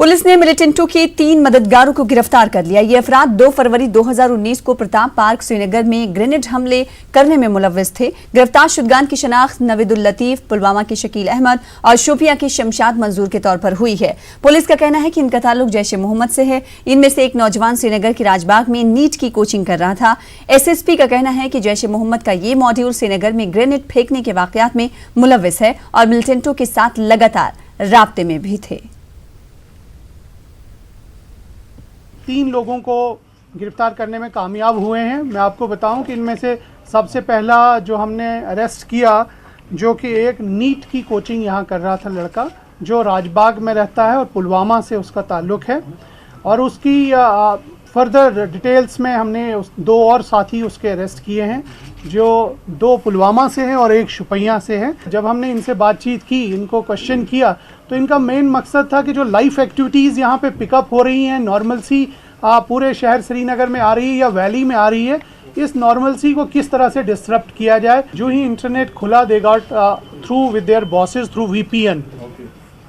Police ने मिलिटेंटों के 3 मददगारों को गिरफ्तार कर लिया। ये अफराद 2 फरवरी 2019 को प्रताप पार्क श्रीनगर में ग्रेनेड हमले करने में मुलव्विस थे। गिरफ्तार शुदगान की शनाख्त नवीदुल लतीफ, पुलवामा के शकील अहमद और शोपिया के शमशाद मंजूर के तौर पर हुई है। पुलिस का कहना है कि इनका ताल्लुक जैश ए मोहम्मद से है। इनमें से एक नौजवान श्रीनगर के राजबाग में नीट की कोचिंग कर रहा था। एसएसपी का कहना है कि जैश ए मोहम्मद का ये मॉड्यूल श्रीनगर में ग्रेनेड फेंकने के वाकयात में मुलव्विस है और मिलिटेंटों के साथ लगातार राब्ते में भी थे। 3 लोगों को गिरफ्तार करने में कामयाब हुए हैं। मैं आपको बताऊं कि इनमें से सबसे पहला जो हमने अरेस्ट किया, जो कि एक नीट की कोचिंग यहाँ कर रहा था लड़का, जो राजबाग में रहता है और पुलवामा से उसका ताल्लुक़ है। और उसकी फर्दर डिटेल्स में हमने 2 और साथी उसके अरेस्ट किए हैं, जो 2 पुलवामा से हैं और 1 शुपैया से है। जब हमने इनसे बातचीत की, इनको क्वेश्चन किया, तो इनका मेन मकसद था कि जो लाइफ एक्टिविटीज़ यहाँ पे पिकअप हो रही हैं, नॉर्मल सी पूरे शहर श्रीनगर में आ रही है या वैली में आ रही है, इस नॉर्मलसी को किस तरह से डिसरप्ट किया जाए। जो ही इंटरनेट खुला, they got through with their bosses through VPN,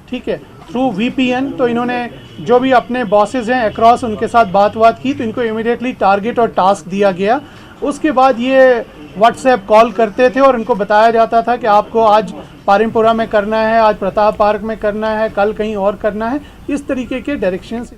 ठीक है, थ्रू VPN। तो इन्होंने जो भी अपने बॉसेस हैं अक्रॉस, उनके साथ बात की, तो इनको इमीडिएटली टारगेट और टास्क दिया गया। उसके बाद ये व्हाट्सएप कॉल करते थे और इनको बताया जाता था कि आपको आज पारिमपुरा में करना है, आज प्रताप पार्क में करना है, कल कहीं और करना है। इस तरीके के डायरेक्शंस।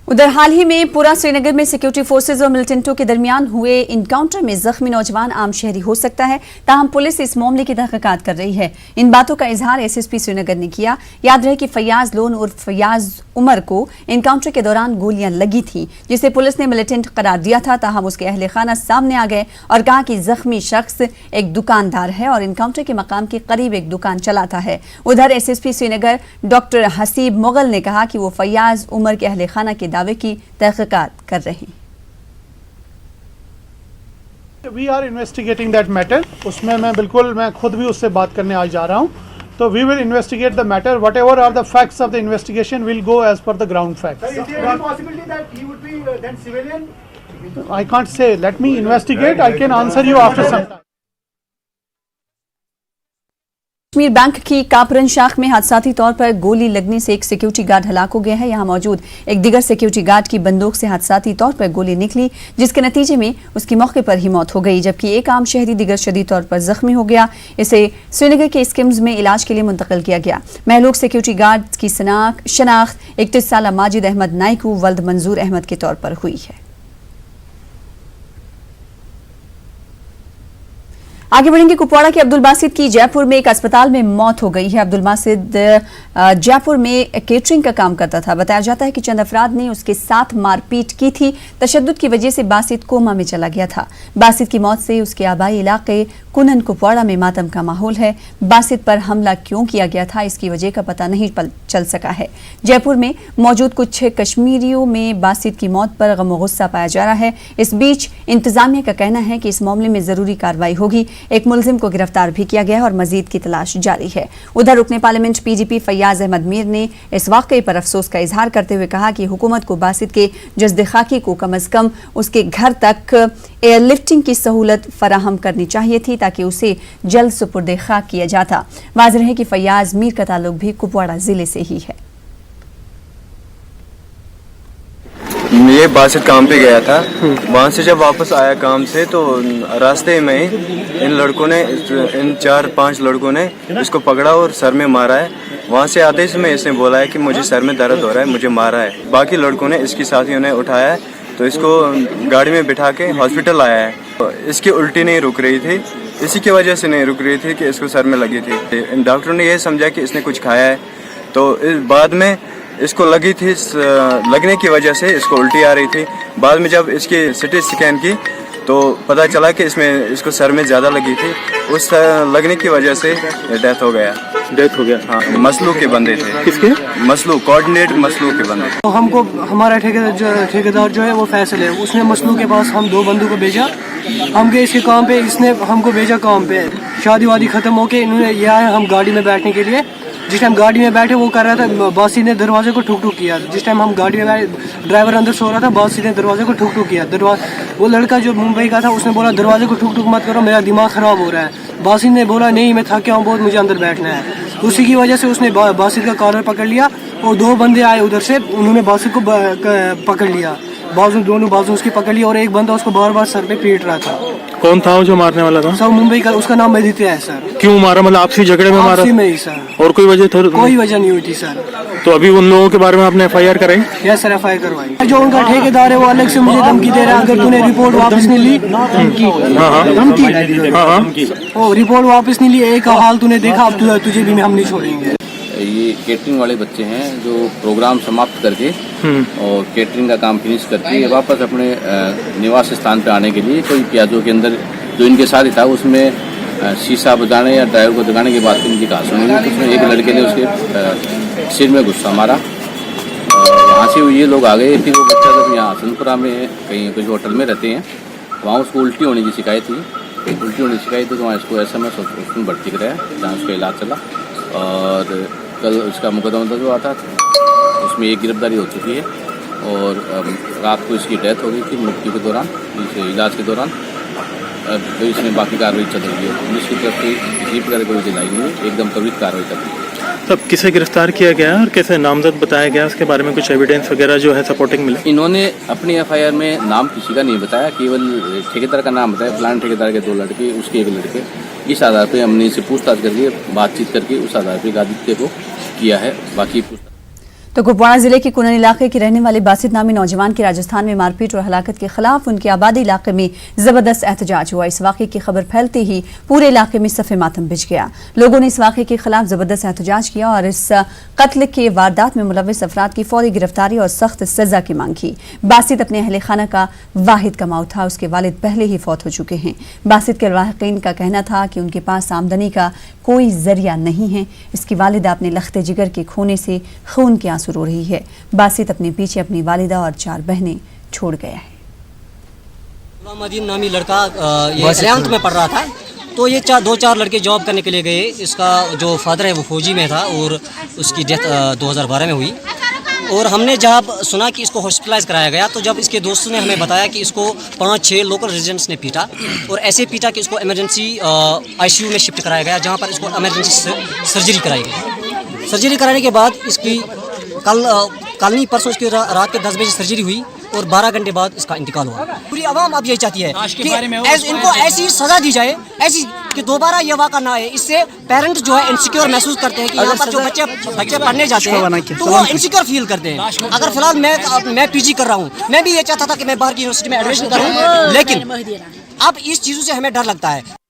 उधर हाल ही में पूरा श्रीनगर में सिक्योरिटी फोर्सेज और मिलिटेंटों के दरमियान हुए इनकाउंटर में जख्मी नौजवान आम शहरी हो सकता है। ताहम पुलिस इस मामले की तहकीकात कर रही है। इन बातों का इजहार एसएसपी श्रीनगर ने किया। याद रहे कि फैयाज लोन उर्फ फैयाज उमर को इनकाउंटर के दौरान गोलियां लगी थी, जिसे पुलिस ने मिलिटेंट करार दिया था। ताहम उसके अहले खाना सामने आ गए और कहा कि जख्मी शख्स एक दुकानदार है और इनकाउंटर के मकाम के करीब एक दुकान चलाता है। उधर एसएसपी श्रीनगर डॉक्टर हसीब मुगल ने कहा कि वो फैयाज उमर के अहले खाना के दावे की तहकीकात कर रहे हैं। We are investigating that matter. उसमें मैं खुद भी उससे बात करने आज जा रहा हूँ। तो we will investigate the matter. Whatever are the facts of the investigation will go as per the ground facts. I can't say, let me investigate, I can answer you after some time. Kashmir bank की कापरन शाख में हादसाती तौर पर गोली लगने से एक सिक्योरिटी गार्ड हलाक हो गया है। यहां मौजूद एक दिगर सिक्योरिटी गार्ड की बंदूक से हादसाती तौर पर गोली निकली, जिसके नतीजे में उसकी मौके पर ही मौत हो गई, जबकि एक आम शहरी दिगर शदीद तौर पर जख्मी हो गया। इसे श्रीनगर के स्किम्स में इलाज के लिए मुंतकिल किया गया। महलूक सिक्योरिटी गार्ड की शनाख्त 31 साल माजिद अहमद नाइकू वल्द मंजूर अहमद के तौर पर हुई है। आगे बढ़ेंगे। कुपवाड़ा के अब्दुल बासित की जयपुर में एक अस्पताल में मौत हो गई है। अब्दुल बासित जयपुर में केटरिंग का काम करता था। बताया जाता है कि चंद अफराद ने उसके साथ मारपीट की थी। तशद्दुद की वजह से बासित कोमा में चला गया था। बासित की मौत से उसके आबाई इलाके कुनन कुपवाड़ा में मातम का माहौल है। बासित पर हमला क्यों किया गया था, इसकी वजह का पता नहीं चल सका है। जयपुर में मौजूद कुछ कश्मीरियों में बासित की मौत पर गम गुस्सा पाया जा रहा है। इस बीच इंतजामिया का कहना है कि इस मामले में जरूरी कार्रवाई होगी। एक मुलजिम को गिरफ्तार भी किया गया है और मजीद की तलाश जारी है। उधर रुकने पार्लियामेंट पीडीपी फैयाज अहमद मीर ने इस वाकये पर अफसोस का इजहार करते हुए कहा कि हुकूमत को बासित के जज्द खाकी को कम अज कम उसके घर तक एयरलिफ्टिंग की सहूलत फराहम करनी चाहिए थी, ताकि उसे जल्द सुपुर्द खाक किया जाता। वाज़ेह है कि फैयाज मीर का ताल्लुक भी कुपवाड़ा जिले से ही है। ये बासित काम पे गया था। वहाँ से जब वापस आया काम से, तो रास्ते में इन 4-5 लड़कों ने इसको पकड़ा और सर में मारा है। वहाँ से आते समय इसने बोला है कि मुझे सर में दर्द हो रहा है, मुझे मारा है। बाकी लड़कों ने, इसकी साथियों ने उठाया है, तो इसको गाड़ी में बिठा के हॉस्पिटल आया है। तो इसकी उल्टी नहीं रुक रही थी, इसी की वजह से नहीं रुक रही थी कि इसको सर में लगी थी। डॉक्टर ने यह समझा कि इसने कुछ खाया है, तो इस बाद में इसको लगी थी, लगने की वजह से इसको उल्टी आ रही थी। बाद में जब इसकी सिटी स्कैन की तो पता चला कि इसको सर में ज़्यादा लगी थी। उस लगने की वजह से डेथ हो गया। हाँ, मसलू के बंदे थे। किसके? मसलू, कोऑर्डिनेट मसलू के बंदे। तो हमको हमारा ठेकेदार जो है वो फैसल है, उसने मसलू के पास हम 2 बंदों को भेजा। हम गए इसके काम पे, इसने हमको भेजा काम पे। शादी वादी खत्म होके इन्होंने ये आए हम गाड़ी में बैठने के लिए। जिस टाइम गाड़ी में बैठे वो कर रहा था, बासी ने दरवाजे को ठुक ठुक किया। जिस टाइम हम गाड़ी में बैठे, ड्राइवर अंदर सो रहा था, बासी ने दरवाजे को ठुक ठुक किया। वो लड़का जो मुंबई का था, उसने बोला दरवाजे को ठुक ठुक मत करो, मेरा दिमाग खराब हो रहा है। बासी ने बोला नहीं, मैं थक गया हूँ बहुत, मुझे अंदर बैठना है। उसी की वजह से उसने बासित का कॉलर पकड़ लिया और 2 बंदे आए उधर से, उन्होंने बासित को पकड़ लिया, दोनों बाजू उसकी पकड़ लिया और एक बंदा उसको बार बार सर पे पीट रहा था। कौन था वो जो मारने वाला था? सर मुंबई का, उसका नाम आदित्य है सर। क्यों मारा, मतलब आपसी झगड़े में मारा? आपसी में ही सर। और कोई वजह थी? कोई वजह नहीं हुई थी सर। तो अभी उन लोगों के बारे में आपने FIR कराई? यस सर, FIR करवाई। जो उनका ठेकेदार है वो अलग से मुझे धमकी दे रहा है, अगर तूने रिपोर्ट वापस नहीं ली, धमकी, ओ रिपोर्ट वापस नहीं ली, एक हाल तूने देखा, अब तुझे भी हम नहीं छोड़ेंगे। ये केटरिंग वाले बच्चे हैं जो प्रोग्राम समाप्त करके और केटरिंग का काम फिनिश करके वापस अपने निवास स्थान पे आने के लिए कोई प्याजों के अंदर जो इनके साथ ही था उसमें शीशा बजाने या ड्राइवर को दगाने की बात इनकी कहा सुनी गई। उसमें एक लड़के ने उसके सिर में गुस्सा मारा, वहाँ से ये लोग आ गए। फिर वो बच्चा जब यहाँ हसनपुरा में कहीं कुछ होटल में रहते हैं, वहाँ उसको उल्टी होने की शिकायत थी। उल्टी होने की शिकायत थी तो वहाँ इसको SMS उसमें भर्ती कराया, जहाँ उसका इलाज चला। और कल उसका मुकदमा दर्ज हुआ था, उसमें एक गिरफ्तारी हो चुकी है और रात को इसकी डेथ हो गई थी मृत्यु के दौरान, इलाज के दौरान। तो इसमें बाकी कार्रवाई चल रही है। पुलिस की तरफ से किसी प्रकार कोई ढिलाई नहीं है, एकदम त्वरित कार्रवाई चल रही है। तब किसे गिरफ्तार किया गया और कैसे नामजद बताया गया, उसके बारे में कुछ एविडेंस वगैरह जो है सपोर्टिंग मिले? इन्होंने अपनी FIR में नाम किसी का नहीं बताया, केवल ठेकेदार का नाम बताया, फलान ठेकेदार के 2 लड़के, उसके 1 लड़के। इस आधार पे हमने इसे पूछताछ करके बातचीत करके उस आधार पे आदित्य को किया है। बाकी तो कुपवाड़ा जिले के कुनन इलाके के रहने वाले बासित नामी नौजवान की राजस्थान में मारपीट और हलाकत के खिलाफ उनके आबादी इलाके में जबरदस्त एहतजाज हुआ। इस वाक़े की खबर फैलते ही पूरे इलाके में सफ़े मातम बिछ गया। लोगों ने इस वाक़े के खिलाफ जबरदस्त एहतजाज किया और इस कत्ल के वारदात में मुलविस अफराद की फौरी गिरफ्तारी और सख्त सजा की मांग की। बासित अपने अहले खाना का वाहिद कमाऊ था, उसके वालिद पहले ही फौत हो चुके हैं। बासित के लाहिकीन का कहना था कि उनके पास आमदनी का कोई जरिया नहीं है। इसकी वालिदा अपने लख्ते जिगर के खोने से खून के आंसू रो रही है। बासित अपने पीछे अपनी वालिदा और 4 बहनें छोड़ गया है। मदीन नामी लड़का ये 11th में पढ़ रहा था, तो ये 2-4 लड़के जॉब करने के लिए गए। इसका जो फादर है वो फौजी में था और उसकी डेथ 2012 में हुई। और हमने जब सुना कि इसको हॉस्पिटलाइज कराया गया, तो जब इसके दोस्तों ने हमें बताया कि इसको 5-6 लोकल रेजिडेंट्स ने पीटा और ऐसे पीटा कि इसको इमरजेंसी ICU में शिफ्ट कराया गया, जहाँ पर इसको इमरजेंसी सर्जरी कराई गई। सर्जरी कराने के बाद इसकी कल नहीं परसों इसकी रात के 10 बजे सर्जरी हुई और 12 घंटे बाद इसका इंतकाल हुआ। पूरी आवाम अब यही चाहती है कि इनको ऐसी सजा दी जाए, ऐसी कि दोबारा ये वाक़ा ना आए। इससे पेरेंट जो है इनसिक्योर महसूस करते हैं कि यहाँ पर जो बच्चे पढ़ने जाते हैं तो वो इनसिक्योर फील करते हैं। अगर फिलहाल मैं PG कर रहा हूँ, मैं भी ये चाहता था कि मैं बाहर की यूनिवर्सिटी में एडमिशन करूँ, लेकिन अब इस चीज़ों से हमें डर लगता है।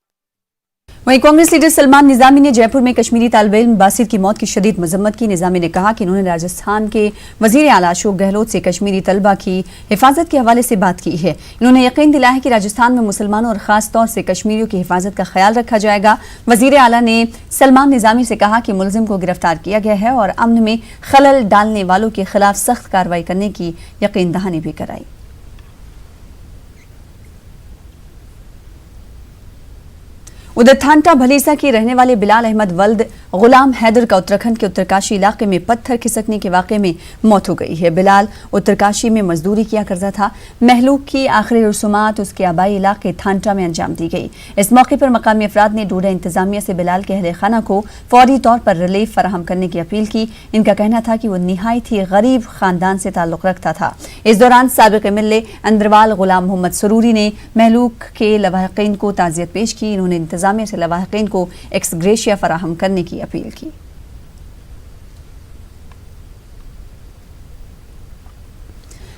वहीं कांग्रेस लीडर सलमान निजामी ने जयपुर में कश्मीरी तालिब इल्म बासित की मौत की शदीद मजम्मत की। निजामी ने कहा कि उन्होंने राजस्थान के वजीर आला अशोक गहलोत से कश्मीरी तलबा की हिफाजत के हवाले से बात की है। इन्होंने यकीन दिलाया कि राजस्थान में मुसलमानों और खास तौर से कश्मीरियों की हिफाजत का ख्याल रखा जाएगा। वजीर आला ने सलमान निजामी से कहा कि मुलजिम को गिरफ्तार किया गया है और अमन में खलल डालने वालों के खिलाफ सख्त कार्रवाई करने की यकीन दहानी भी कराई। उधर थांटा भलीसा के रहने वाले बिलाल अहमद वल्द गुलाम हैदर का उत्तराखंड के उत्तरकाशी इलाके में पत्थर खिसकने के वाक़े में मौत हो गई है। बिलाल उत्तरकाशी में मजदूरी किया करता था। महलूक की आखिरी रसूमात उसके आबाई इलाके थांटा में अंजाम दी गई। इस मौके पर मकामी अफराद ने डोडा इंतजामिया से बिलाल के अहले खाना को फौरी तौर पर रिलीफ फराहम करने की अपील की। इनका कहना था कि वो निहायत ही गरीब खानदान से ताल्लुक रखता था। इस दौरान साबिक MLA अंदरवाल गुलाम मोहम्मद सरूरी ने महलूक के लवाहिकीन को ताज़ियत पेश की। इन्होंने इंतजामिया से लवाहिकीन को एक्स ग्रेशिया फराहम करने की अपील की।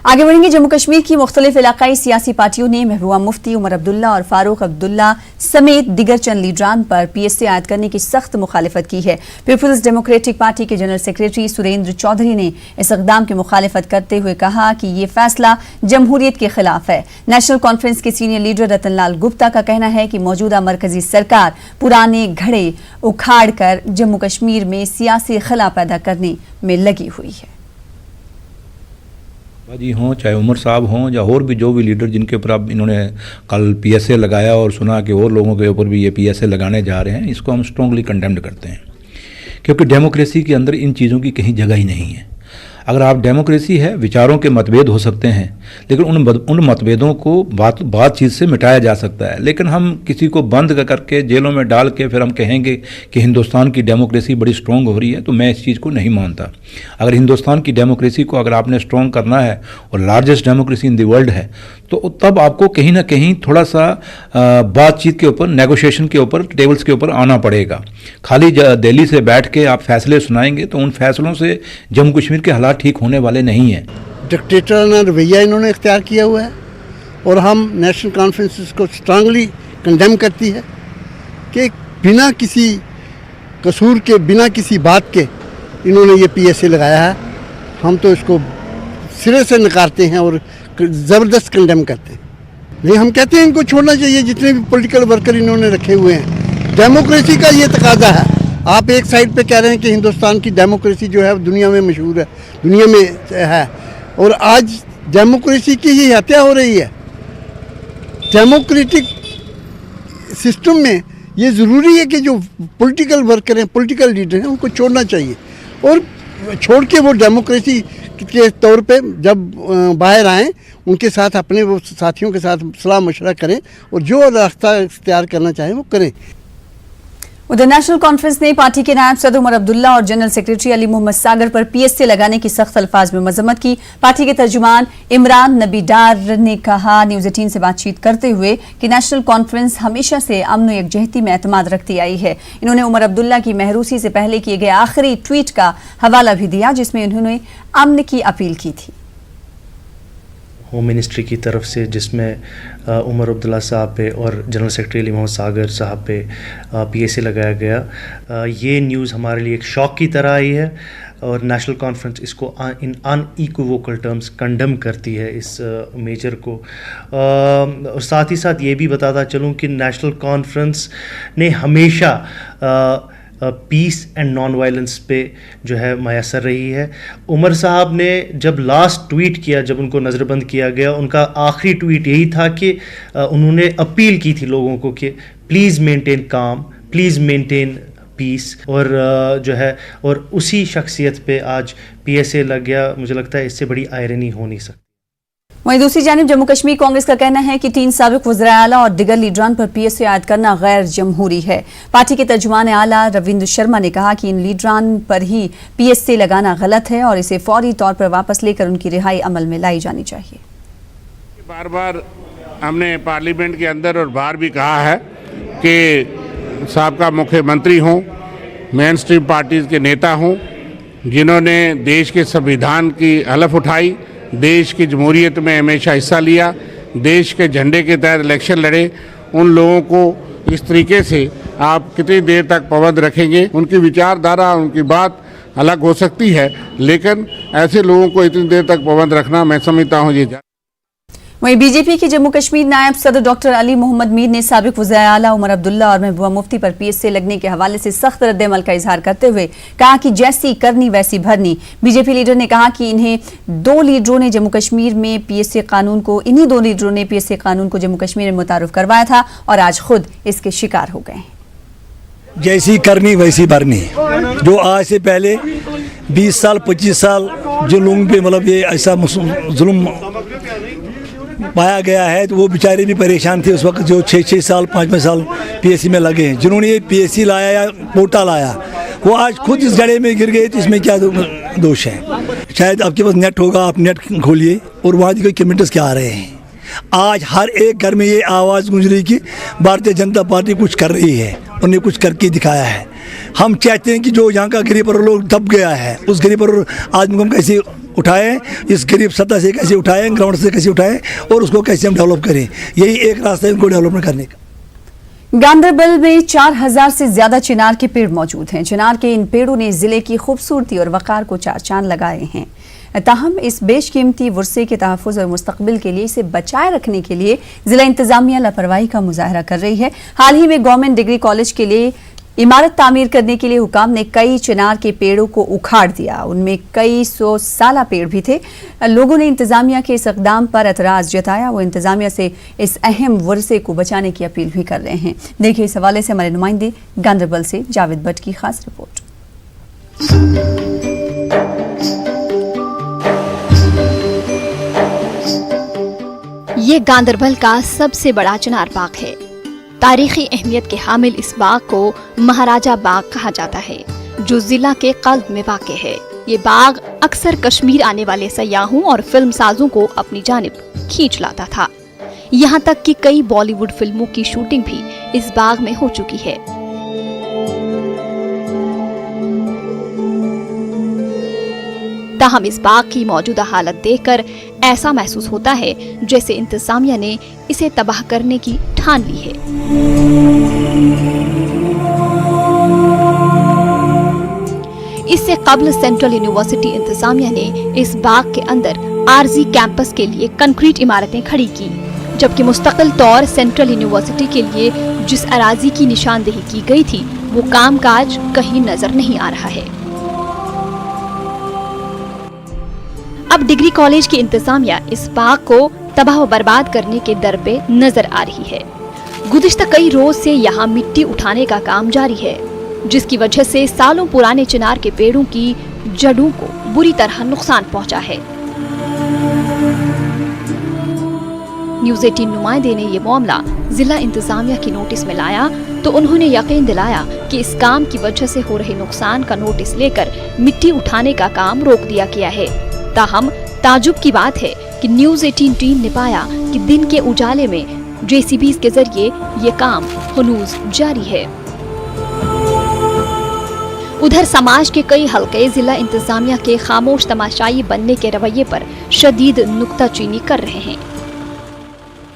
आगे बढ़ेंगे। जम्मू कश्मीर की मुख्तलिफ इलाकाई सियासी पार्टियों ने महबूबा मुफ्ती, उमर अब्दुल्ला और फारूक अब्दुल्ला समेत दिगर चंद लीडरान पर PSA आयद करने की सख्त मुखालिफत की है। पीपुल्स डेमोक्रेटिक पार्टी के जनरल सेक्रेटरी सुरेंद्र चौधरी ने इस इक़दाम की मुखालिफत करते हुए कहा कि ये फैसला जमहूरियत के खिलाफ है। नेशनल कॉन्फ्रेंस के सीनियर लीडर रतन लाल गुप्ता का कहना है कि मौजूदा मरकजी सरकार पुराने घड़े उखाड़ कर जम्मू कश्मीर में सियासी खला पैदा करने में लगी हुई है। जी हों, चाहे उमर साहब हों या और भी जो भी लीडर जिनके ऊपर अब इन्होंने कल PSA लगाया और सुना कि और लोगों के ऊपर भी ये PSA लगाने जा रहे हैं, इसको हम स्ट्रॉन्गली कंडेम्ड करते हैं, क्योंकि डेमोक्रेसी के अंदर इन चीज़ों की कहीं जगह ही नहीं है। अगर आप डेमोक्रेसी है, विचारों के मतभेद हो सकते हैं, लेकिन उन मतभेदों को बातचीत से मिटाया जा सकता है। लेकिन हम किसी को बंद करके जेलों में डाल के फिर हम कहेंगे कि हिंदुस्तान की डेमोक्रेसी बड़ी स्ट्रॉन्ग हो रही है, तो मैं इस चीज़ को नहीं मानता। अगर हिंदुस्तान की डेमोक्रेसी को अगर आपने स्ट्रॉन्ग करना है और largest democracy in the world है, तो तब आपको कहीं ना कहीं थोड़ा सा बातचीत के ऊपर, नेगोशिएशन के ऊपर, टेबल्स के ऊपर आना पड़ेगा। खाली दिल्ली से बैठ के आप फैसले सुनाएंगे तो उन फैसलों से जम्मू कश्मीर के हालात ठीक होने वाले नहीं हैं। डिक्टेटराना रवैया इन्होंने इख्तियार किया हुआ है और हम नेशनल कॉन्फ्रेंस इसको स्ट्रांगली कंडेम करती है कि बिना किसी कसूर के, बिना किसी बात के इन्होंने ये PSA लगाया है। हम तो इसको सिरे से नकारते हैं और ज़बरदस्त कंडेम करते हैं। नहीं, हम कहते हैं इनको छोड़ना चाहिए, जितने भी पॉलिटिकल वर्कर इन्होंने रखे हुए हैं। डेमोक्रेसी का ये तकाजा है। आप एक साइड पे कह रहे हैं कि हिंदुस्तान की डेमोक्रेसी जो है दुनिया में मशहूर है, दुनिया में है, और आज डेमोक्रेसी की ही हत्या हो रही है। डेमोक्रेटिक सिस्टम में ये ज़रूरी है कि जो पॉलिटिकल वर्कर हैं, पॉलिटिकल लीडर हैं, उनको छोड़ना चाहिए और छोड़ के वो डेमोक्रेसी के तौर पे जब बाहर आएँ, उनके साथ अपने वो साथियों के साथ सलाह मशवरा करें और जो रास्ता इख्तियार करना चाहें वो करें। उधर नेशनल कॉन्फ्रेंस ने पार्टी के नायब सदर उमर अब्दुल्ला और जनरल सेक्रेटरी अली मोहम्मद सागर पर PSA लगाने की सख्त अल्फाज में मजम्मत की। पार्टी के तर्जुमान इमरान नबी डार ने कहा न्यूज़ 18 से बातचीत करते हुए कि नेशनल कॉन्फ्रेंस हमेशा से अमन और यकजहती में एतमाद रखती आई है। इन्होंने उमर अब्दुल्ला की महरूसी से पहले किए गए आखिरी ट्वीट का हवाला भी दिया, जिसमें उन्होंने अमन की अपील की थी। होम मिनिस्ट्री की तरफ से, जिसमें उमर अब्दुल्ला साहब पे और जनरल सेक्रेटरी अली मोहम्मद सागर साहब पे PSA लगाया गया। ये न्यूज़ हमारे लिए एक शॉक की तरह आई है और नेशनल कॉन्फ्रेंस इसको इन अनइक्विवोकल टर्म्स कंडेम करती है इस मेजर को। और साथ ही साथ ये भी बताता चलूँ कि नेशनल कॉन्फ्रेंस ने हमेशा पीस एंड नॉन वायलेंस पे जो है मैसर रही है। उमर साहब ने जब लास्ट ट्वीट किया, जब उनको नज़रबंद किया गया, उनका आखिरी ट्वीट यही था कि उन्होंने अपील की थी लोगों को कि प्लीज़ मेंटेन काम, प्लीज़ मेंटेन पीस, और जो है और उसी शख्सियत पे आज PSA लग गया। मुझे लगता है इससे बड़ी आयरनी हो नहीं सकती। वहीं दूसरी जानिब जम्मू कश्मीर कांग्रेस का कहना है कि 3 साबिक वज़ीर आला और दिगर लीडरान पर PSA आयद करना गैर जमहूरी है। पार्टी के तर्जुमान आला रविंद्र शर्मा ने कहा कि इन लीडरान पर ही PSA लगाना गलत है और इसे फौरी तौर पर वापस लेकर उनकी रिहाई अमल में लाई जानी चाहिए। बार बार हमने पार्लियामेंट के अंदर और बाहर भी कहा है कि साबका मुख्यमंत्री हों, मेन स्ट्रीम पार्टीज़ के नेता हों, जिन्होंने देश के संविधान की हलफ उठाई, देश की जमहूरियत में हमेशा हिस्सा लिया, देश के झंडे के तहत इलेक्शन लड़े, उन लोगों को इस तरीके से आप कितनी देर तक पाबंद रखेंगे? उनकी विचारधारा, उनकी बात अलग हो सकती है, लेकिन ऐसे लोगों को इतनी देर तक पाबंद रखना, मैं समझता हूँ ये। वहीं बीजेपी के जम्मू कश्मीर नायब सदर डॉक्टर अली मोहम्मद मीर ने साबिक वज़ीर आला उमर अब्दुल्ला और महबूबा मुफ्ती पर PSA लगने के हवाले से सख्त रद्द-ए-अमल का इजहार करते हुए कहा कि जैसी करनी वैसी भरनी। बीजेपी लीडर ने कहा कि इन्हीं 2 लीडरों ने जम्मू कश्मीर में PSA कानून को जम्मू कश्मीर में मुतारुफ करवाया था और आज खुद इसके शिकार हो गए। जैसी करनी वैसी भरनी। जो आज से पहले 20 साल 25 साल जो लोगों पे मतलब ये ऐसा जुल्म पाया गया है, तो वो बेचारे भी परेशान थे उस वक्त, जो 6-6 साल 5 साल PSA में लगे हैं। जिन्होंने ये PSA लाया या कोटा लाया, वो आज खुद इस गड्ढे में गिर गए, तो इसमें क्या दोष है? शायद आपके पास नेट होगा, आप नेट खोलिए और वहाँ कोई कमेंट्स क्या आ रहे हैं। आज हर एक घर में ये आवाज़ गूंज रही कि भारतीय जनता पार्टी कुछ कर रही है, उन्हें कुछ करके दिखाया है। हम चाहते हैं कि जो यहाँ का गरीब और लोग दब गया है, उस गरीब और आदमी को हम कैसे उठाएं, इस गरीब सत्ता से कैसे उठाएं, ग्राउंड से कैसे उठाएं और उसको कैसे हम डेवलप करें। यही एक रास्ता है उनको डेवलपमेंट करने का। गांदरबल में 4000 से ज्यादा चिनार के पेड़ मौजूद हैं। चिनार के इन पेड़ों ने जिले की खूबसूरती और वकार को 4 चांद लगाए हैं। ताहम इस बेशकीमती वर्से के तहफ़्फ़ुज़ और मुस्तक़बिल के लिए इसे बचाए रखने के लिए जिला इंतजामिया लापरवाही का मुजाहरा कर रही है। हाल ही में गवर्नमेंट डिग्री कॉलेज के लिए इमारत तामीर करने के लिए हुकाम ने कई चिनार के पेड़ों को उखाड़ दिया। उनमें कई 100 साला पेड़ भी थे। लोगों ने इंतजामिया के इस इक़दाम पर एतराज़ जताया। वो इंतजामिया से इस अहम वर्से को बचाने की अपील भी कर रहे हैं। देखिए इस हवाले से हमारे नुमाइंदे गांदरबल से जावेद भट्ट की खास रिपोर्ट। ये गांदरबल का सबसे बड़ा चिनार बाग है। तारीखी अहमियत के हामिल इस बाग को महाराजा बाग कहा जाता है, जो जिला के कल्ब में वाक़े है। ये बाग अक्सर कश्मीर आने वाले सयाहों और फिल्म साजों को अपनी जानिब खींच लाता था। यहाँ तक कि कई बॉलीवुड फिल्मों की शूटिंग भी इस बाग में हो चुकी है। ताहम इस बाग की मौजूदा हालत देखकर ऐसा महसूस होता है जैसे इंतजामिया ने इसे तबाह करने की ठान ली है। इससे कबल सेंट्रल यूनिवर्सिटी इंतजामिया ने इस बाग के अंदर आरजी कैंपस के लिए कंक्रीट इमारतें खड़ी की, जबकि मुस्तकिल तौर सेंट्रल यूनिवर्सिटी के लिए जिस अराजी की निशानदेही की गई थी वो कामकाज कहीं नजर नहीं आ रहा है। अब डिग्री कॉलेज की इंतजामिया इस बाग को तबाह व बर्बाद करने के दर पे नजर आ रही है। गुज़िश्ता कई रोज से यहाँ मिट्टी उठाने का काम जारी है, जिसकी वजह से सालों पुराने चिनार के पेड़ों की जड़ों को बुरी तरह नुकसान पहुंचा है। न्यूज़ 18 नुमाइंदे ने ये मामला जिला इंतजामिया की नोटिस में लाया तो उन्होंने यकीन दिलाया कि इस काम की वजह से हो रहे नुकसान का नोटिस लेकर मिट्टी उठाने का काम रोक दिया गया है। ताहम ताजुब की बात है कि न्यूज़ 18 टीम ने पाया कि दिन के उजाले में जेसीबीज के जरिए ये काम हनूज जारी है। उधर समाज के कई हलके जिला इंतजामिया के खामोश तमाशाई बनने के रवैये पर शदीद नुक्ताचीनी कर रहे हैं।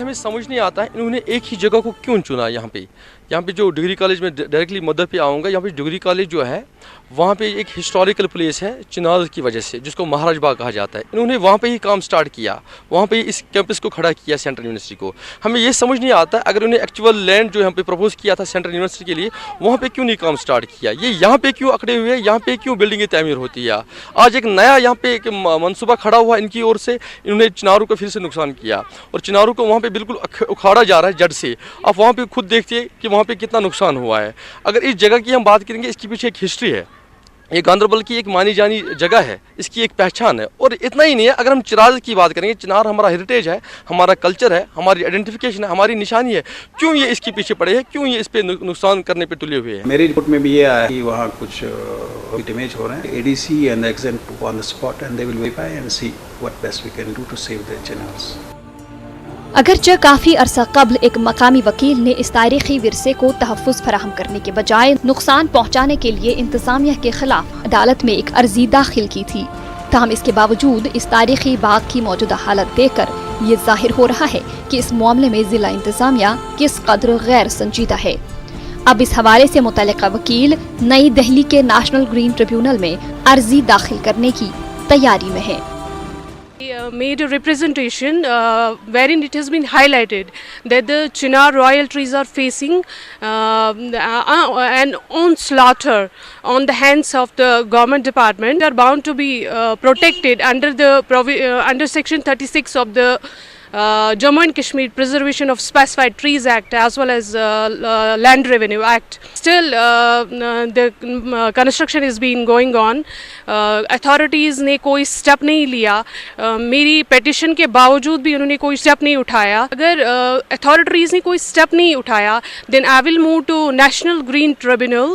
हमें समझ नहीं आता है इन्होंने एक ही जगह को क्यों चुना। यहाँ पे जो डिग्री कॉलेज में डायरेक्टली मदर पे आऊँगा, यहाँ पे डिग्री कॉलेज जो है वहाँ पे एक हिस्टोरिकल प्लेस है चिनार की वजह से, जिसको महाराज बाग कहा जाता है। इन्होंने वहाँ पे ही काम स्टार्ट किया, वहाँ पे इस कैंपस को खड़ा किया सेंट्रल यूनिवर्सिटी को। हमें ये समझ नहीं आता अगर उन्हें एक्चुअल लैंड जो यहाँ पे प्रपोज किया था सेंट्रल यूनिवर्सिटी के लिए, वहाँ पे क्यों नहीं काम स्टार्ट किया। ये यहाँ पे क्यों अकड़े हुए, यहाँ पे क्यों बिल्डिंगें तामीर होती है। आज एक नया यहाँ पे एक मनसूबा खड़ा हुआ इनकी ओर से, इन्होंने चिनारों को फिर से नुकसान किया और चिनारों को वहाँ पे बिल्कुल उखाड़ा जा रहा है जड़ से। आप वहाँ पे खुद देखिए कि वहाँ पे कितना नुकसान हुआ है। अगर इस जगह की हम बात करेंगे, इसके पीछे एक हिस्ट्री है। ये गांदरबल की एक मानी जानी जगह है, इसकी एक पहचान है। और इतना ही नहीं है, अगर हम चिनार की बात करेंगे, चिनार हमारा हेरिटेज है, हमारा कल्चर है, हमारी आइडेंटिफिकेशन है, हमारी निशानी है। क्यों ये इसके पीछे पड़े हैं, क्यों ये इस पे नुकसान करने पे तुले हुए हैं। मेरी रिपोर्ट में भी ये आया कि वहाँ कुछ डैमेज हो रहे हैं। ADC and XEN on the spot and they will verify and see what best we can do to save the chinars. अगरचे काफी अरसा कबल एक मकामी वकील ने इस तारीखी विरसे को तहफ़्फ़ुज़ फराहम करने के बजाय नुकसान पहुँचाने के लिए इंतजामिया के खिलाफ अदालत में एक अर्जी दाखिल की थी। ताहम इसके बावजूद इस तारीखी बाग की मौजूदा हालत देखकर ये जाहिर हो रहा है कि इस मामले में जिला इंतजामिया किस कदर गैर संजीदा है। अब इस हवाले से मुतल्लिका वकील नई दिल्ली के नेशनल ग्रीन ट्रिब्यूनल में अर्जी दाखिल करने की तैयारी में है। Made a representation wherein it has been highlighted that the Chinar royal trees are facing an onslaught on the hands of the government department. They are bound to be protected under the under section 36 of the Jammu and Kashmir Preservation of Specified Trees Act as well as Land Revenue Act. Still the construction is being going on. Authorities ने कोई step नहीं लिया। मेरी petition के बावजूद भी उन्होंने कोई स्टेप नहीं उठाया। अगर अथॉरिटीज़ ने कोई स्टेप नहीं उठाया then I will move to National Green Tribunal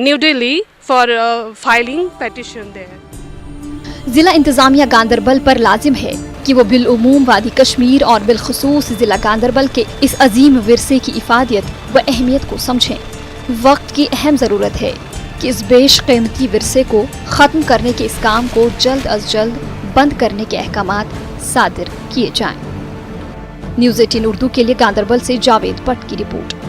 New Delhi for filing petition there. जिला इंतजामिया गांदरबल पर लाजिम है कि वो बिलउमूम वादी कश्मीर और बिलखुसूस जिला गांदरबल के इस अजीम विरसे की इफादियत व अहमियत को समझें। वक्त की अहम ज़रूरत है कि इस बेशकीमती विरसे को ख़त्म करने के इस काम को जल्द अज जल्द बंद करने के अहकामात सादिर किए जाएं। न्यूज़ 18 उर्दू के लिए गांदरबल से जावेद भट्ट की रिपोर्ट।